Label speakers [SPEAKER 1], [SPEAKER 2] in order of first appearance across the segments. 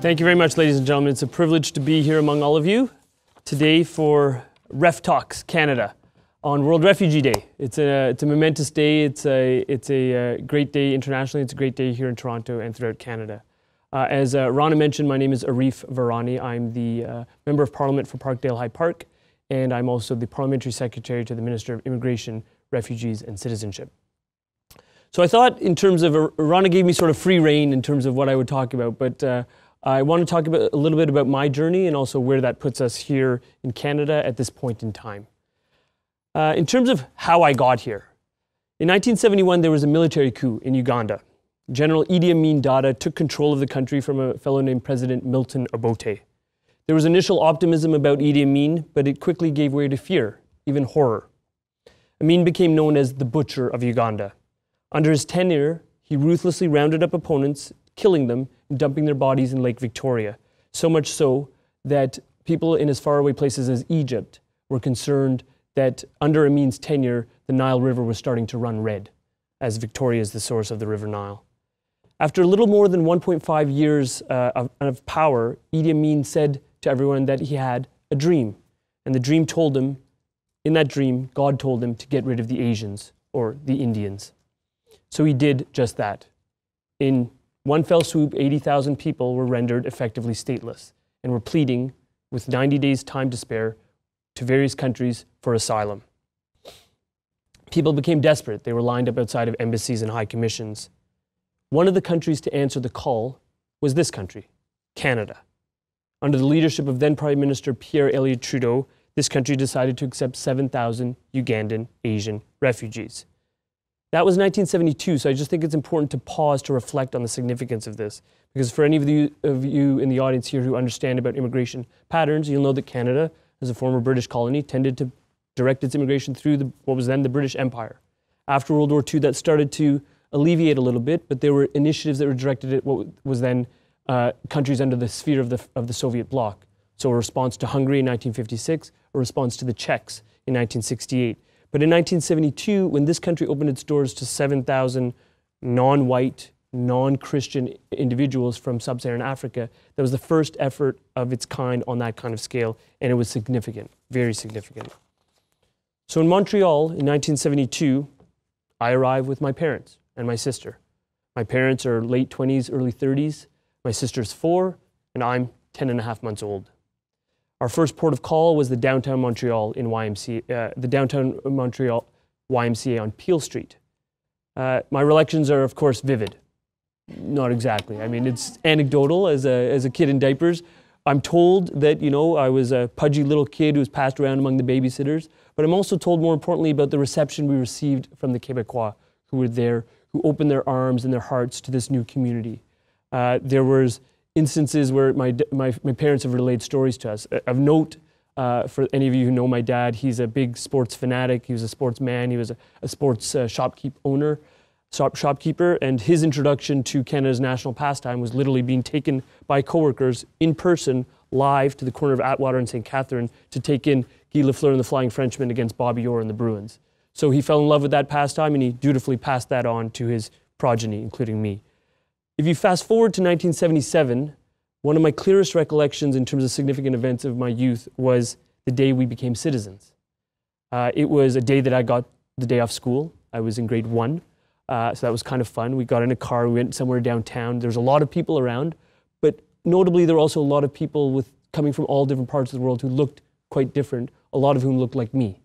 [SPEAKER 1] Thank you very much, ladies and gentlemen. It's a privilege to be here among all of you today for Ref Talks Canada on World Refugee Day. It's a momentous day. It's a great day internationally. It's a great day here in Toronto and throughout Canada. As Rana mentioned, my name is Arif Virani. I'm the Member of Parliament for Parkdale High Park, and I'm also the Parliamentary Secretary to the Minister of Immigration, Refugees and Citizenship. So I thought in terms of, Rana gave me sort of free rein in terms of what I would talk about, but I want to talk a little bit about my journey and also where that puts us here in Canada at this point in time. In terms of how I got here, in 1971 there was a military coup in Uganda. General Idi Amin Dada took control of the country from a fellow named President Milton Obote. There was initial optimism about Idi Amin, but it quickly gave way to fear, even horror. Amin became known as the Butcher of Uganda. Under his tenure, he ruthlessly rounded up opponents, killing them and dumping their bodies in Lake Victoria. So much so that people in as faraway places as Egypt were concerned that under Amin's tenure, the Nile River was starting to run red, as Victoria is the source of the River Nile. After a little more than 1.5 years of power, Idi Amin said to everyone that he had a dream. And the dream told him, in that dream, God told him to get rid of the Asians, or the Indians. So he did just that. In one fell swoop, 80,000 people were rendered effectively stateless and were pleading, with 90 days time to spare, to various countries for asylum. People became desperate. They were lined up outside of embassies and high commissions. One of the countries to answer the call was this country, Canada. Under the leadership of then Prime Minister Pierre Elliott Trudeau, this country decided to accept 7,000 Ugandan Asian refugees. That was 1972, so I just think it's important to pause to reflect on the significance of this. Because for any of you in the audience here who understand about immigration patterns, you'll know that Canada, as a former British colony, tended to direct its immigration through what was then the British Empire. After World War II, that started to alleviate a little bit, but there were initiatives that were directed at what was then countries under the sphere of the Soviet bloc. So a response to Hungary in 1956, a response to the Czechs in 1968. But in 1972, when this country opened its doors to 7,000 non-white, non-Christian individuals from sub-Saharan Africa, that was the first effort of its kind on that kind of scale, and it was significant, very significant. So in Montreal in 1972, I arrived with my parents and my sister. My parents are late 20s, early 30s. My sister's 4, and I'm 10 and a half months old. Our first port of call was the downtown Montreal in the downtown Montreal YMCA on Peel Street. My recollections are, of course, vivid. Not exactly. I mean, it's anecdotal as a kid in diapers. I'm told that, you know, I was a pudgy little kid who was passed around among the babysitters, but I'm also told more importantly about the reception we received from the Québécois who were there, who opened their arms and their hearts to this new community. There was instances where my parents have relayed stories to us. Of note, for any of you who know my dad, he's a big sports fanatic. He was a sportsman. He was a sports shopkeeper, and his introduction to Canada's national pastime was literally being taken by coworkers in person, live to the corner of Atwater and St. Catherine to take in Guy Lafleur and the Flying Frenchman against Bobby Orr and the Bruins. So he fell in love with that pastime, and he dutifully passed that on to his progeny, including me. If you fast forward to 1977, one of my clearest recollections in terms of significant events of my youth was the day we became citizens. It was a day that I got the day off school. I was in grade 1, so that was kind of fun. We got in a car, we went somewhere downtown. There was a lot of people around, but notably there were also a lot of people coming from all different parts of the world who looked quite different, a lot of whom looked like me.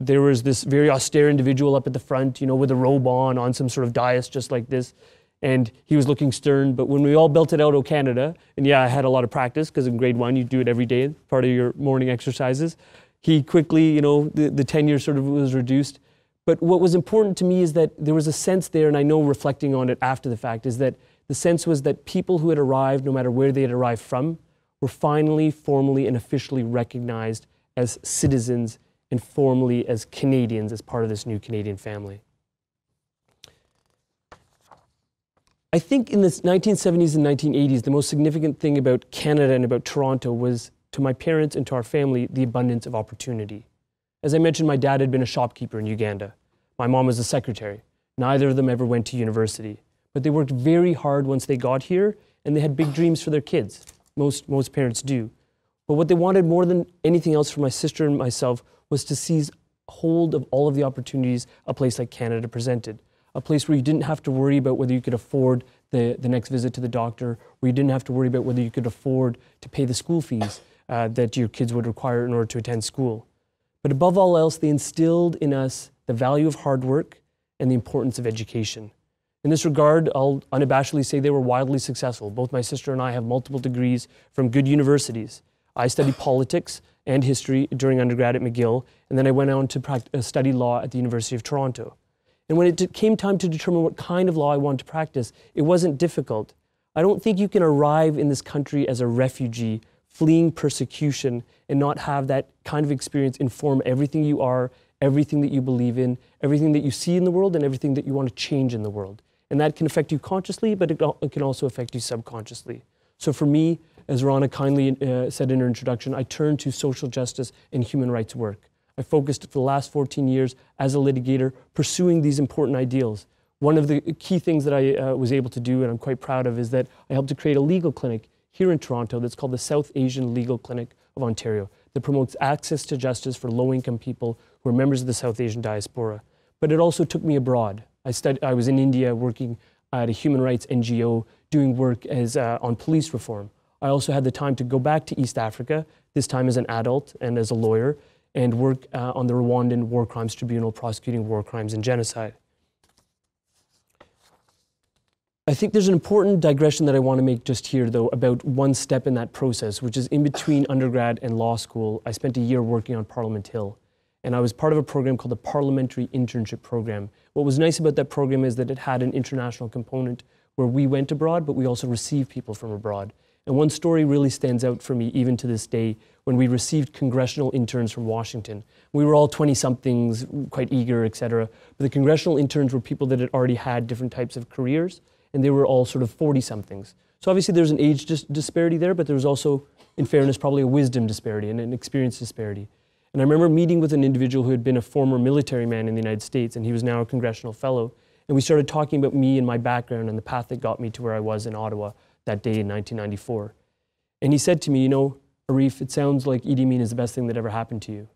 [SPEAKER 1] There was this very austere individual up at the front, you know, with a robe on some sort of dais just like this. And he was looking stern, but when we all belted out "O Canada," and yeah, I had a lot of practice because in grade 1 you do it every day, part of your morning exercises, he quickly, you know, the tenure sort of was reduced. But what was important to me is that there was a sense there, and I know reflecting on it after the fact, is that the sense was that people who had arrived, no matter where they had arrived from, were finally, formally, and officially recognized as citizens and formally as Canadians, as part of this new Canadian family. I think in the 1970s and 1980s, the most significant thing about Canada and about Toronto was, to my parents and to our family, the abundance of opportunity. As I mentioned, my dad had been a shopkeeper in Uganda. My mom was a secretary. Neither of them ever went to university. But they worked very hard once they got here, and they had big dreams for their kids. Most parents do. But what they wanted more than anything else for my sister and myself was to seize hold of all of the opportunities a place like Canada presented. A place where you didn't have to worry about whether you could afford the next visit to the doctor, where you didn't have to worry about whether you could afford to pay the school fees that your kids would require in order to attend school. But above all else, they instilled in us the value of hard work and the importance of education. In this regard, I'll unabashedly say they were wildly successful. Both my sister and I have multiple degrees from good universities. I studied politics and history during undergrad at McGill, and then I went on to study law at the University of Toronto. And when it came time to determine what kind of law I wanted to practice, it wasn't difficult. I don't think you can arrive in this country as a refugee, fleeing persecution, and not have that kind of experience inform everything you are, everything that you believe in, everything that you see in the world, and everything that you want to change in the world. And that can affect you consciously, but it can also affect you subconsciously. So for me, as Rana kindly said in her introduction, I turned to social justice and human rights work. I focused for the last 14 years as a litigator pursuing these important ideals. One of the key things that I was able to do, and I'm quite proud of, is that I helped to create a legal clinic here in Toronto that's called the South Asian Legal Clinic of Ontario that promotes access to justice for low-income people who are members of the South Asian diaspora. But it also took me abroad. I was in India working at a human rights NGO doing work on police reform. I also had the time to go back to East Africa, this time as an adult and as a lawyer, and work on the Rwandan War Crimes Tribunal prosecuting war crimes and genocide. I think there's an important digression that I want to make just here, though, about one step in that process, which is in between undergrad and law school. I spent a year working on Parliament Hill, and I was part of a program called the Parliamentary Internship program. What was nice about that program is that it had an international component where we went abroad, but we also received people from abroad. And one story really stands out for me, even to this day, when we received congressional interns from Washington. We were all 20-somethings, quite eager, et cetera. But the congressional interns were people that had already had different types of careers, and they were all sort of 40-somethings. So obviously there's an age disparity there, but there was also, in fairness, probably a wisdom disparity and an experience disparity. And I remember meeting with an individual who had been a former military man in the United States, and he was now a congressional fellow. And we started talking about me and my background and the path that got me to where I was in Ottawa that day in 1994. And he said to me, you know, Arif, it sounds like Idi Amin is the best thing that ever happened to you.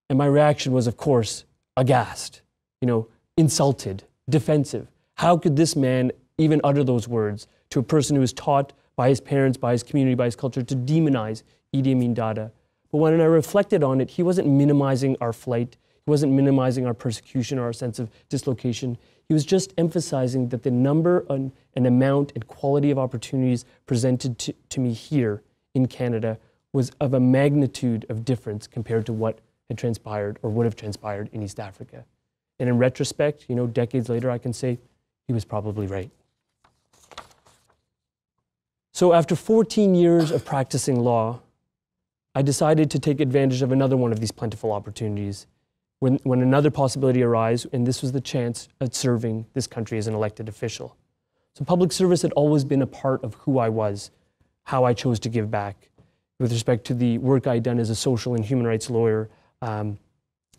[SPEAKER 1] And my reaction was, of course, aghast, you know, insulted, defensive. How could this man even utter those words to a person who was taught by his parents, by his community, by his culture to demonize Idi Amin Dada? But when I reflected on it, he wasn't minimizing our flight. He wasn't minimizing our persecution or our sense of dislocation. He was just emphasizing that the number and amount and quality of opportunities presented to me here in Canada was of a magnitude of difference compared to what had transpired or would have transpired in East Africa. And in retrospect, you know, decades later, I can say he was probably right. So after 14 years of practicing law, I decided to take advantage of another one of these plentiful opportunities when another possibility arose, and this was the chance at serving this country as an elected official. So public service had always been a part of who I was, how I chose to give back with respect to the work I had done as a social and human rights lawyer in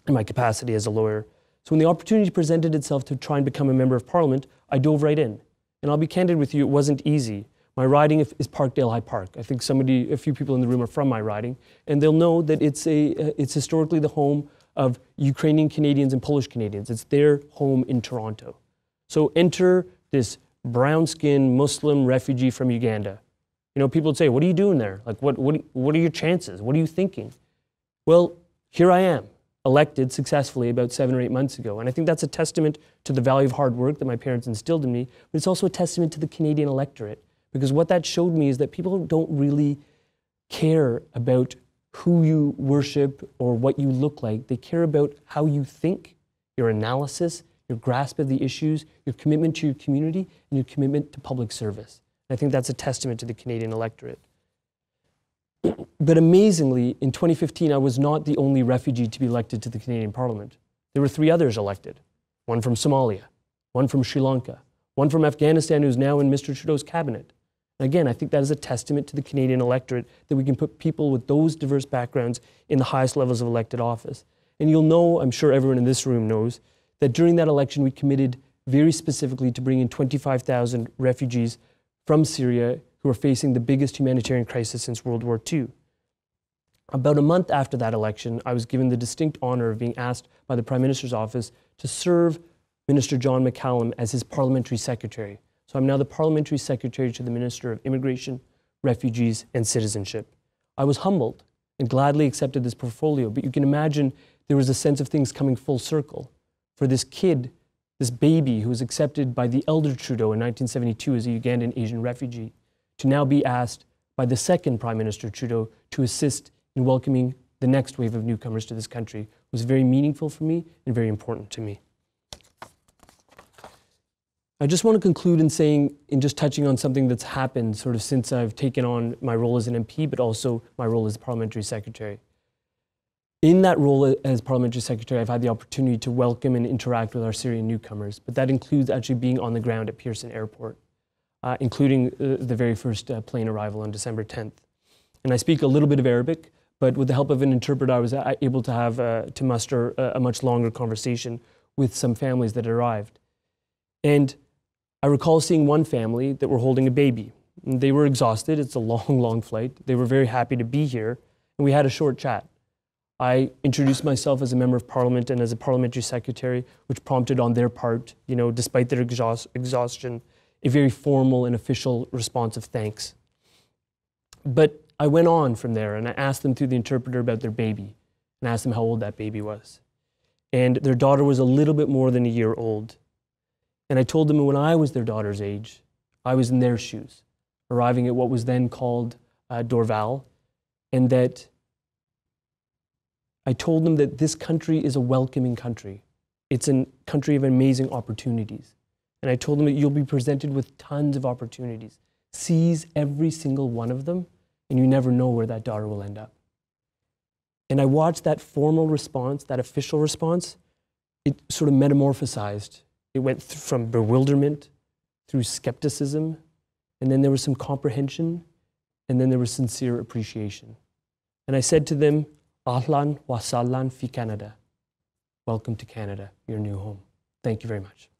[SPEAKER 1] my capacity as a lawyer. So when the opportunity presented itself to try and become a member of Parliament, I dove right in. And I'll be candid with you, it wasn't easy. My riding is Parkdale High Park. I think a few people in the room are from my riding, and they'll know that it's historically the home of Ukrainian Canadians and Polish Canadians. It's their home in Toronto. So enter this brown-skinned Muslim refugee from Uganda. You know, people would say, what are you doing there? Like, what are your chances? What are you thinking? Well, here I am, elected successfully about 7 or 8 months ago. And I think that's a testament to the value of hard work that my parents instilled in me, but it's also a testament to the Canadian electorate. Because what that showed me is that people don't really care about who you worship or what you look like. They care about how you think, your analysis, your grasp of the issues, your commitment to your community, and your commitment to public service. And I think that's a testament to the Canadian electorate. But amazingly, in 2015, I was not the only refugee to be elected to the Canadian Parliament. There were 3 others elected. One from Somalia, one from Sri Lanka, one from Afghanistan who's now in Mr. Trudeau's cabinet. Again, I think that is a testament to the Canadian electorate that we can put people with those diverse backgrounds in the highest levels of elected office. And you'll know, I'm sure everyone in this room knows, that during that election we committed very specifically to bring in 25,000 refugees from Syria who are facing the biggest humanitarian crisis since World War II. About a month after that election, I was given the distinct honor of being asked by the Prime Minister's office to serve Minister John McCallum as his parliamentary secretary. So I'm now the parliamentary secretary to the Minister of Immigration, Refugees, and Citizenship. I was humbled and gladly accepted this portfolio, but you can imagine there was a sense of things coming full circle. For this kid, this baby who was accepted by the elder Trudeau in 1972 as a Ugandan Asian refugee, to now be asked by the second Prime Minister Trudeau to assist in welcoming the next wave of newcomers to this country was very meaningful for me and very important to me. I just want to conclude in just touching on something that's happened sort of since I've taken on my role as an MP, but also my role as parliamentary secretary. In that role as parliamentary secretary, I've had the opportunity to welcome and interact with our Syrian newcomers, but that includes actually being on the ground at Pearson Airport, including the very first plane arrival on December 10th. And I speak a little bit of Arabic, but with the help of an interpreter, I was able to have to muster a much longer conversation with some families that arrived. And I recall seeing one family that were holding a baby. They were exhausted. It's a long, long flight. They were very happy to be here, and we had a short chat. I introduced myself as a member of parliament and as a parliamentary secretary, which prompted on their part, despite their exhaustion, a very formal and official response of thanks. But I went on from there, and I asked them through the interpreter about their baby, and asked them how old that baby was. And their daughter was a little bit more than a year old. And I told them when I was their daughter's age, I was in their shoes, arriving at what was then called Dorval, and that I told them that this country is a welcoming country. It's a country of amazing opportunities. And I told them that you'll be presented with tons of opportunities. Seize every single one of them, and you never know where that daughter will end up. And I watched that formal response, that official response, it sort of metamorphosized. It went from bewilderment through skepticism, and then there was some comprehension, and then there was sincere appreciation. And I said to them, Ahlan wa sahlan fi Canada. Welcome to Canada, your new home. Thank you very much.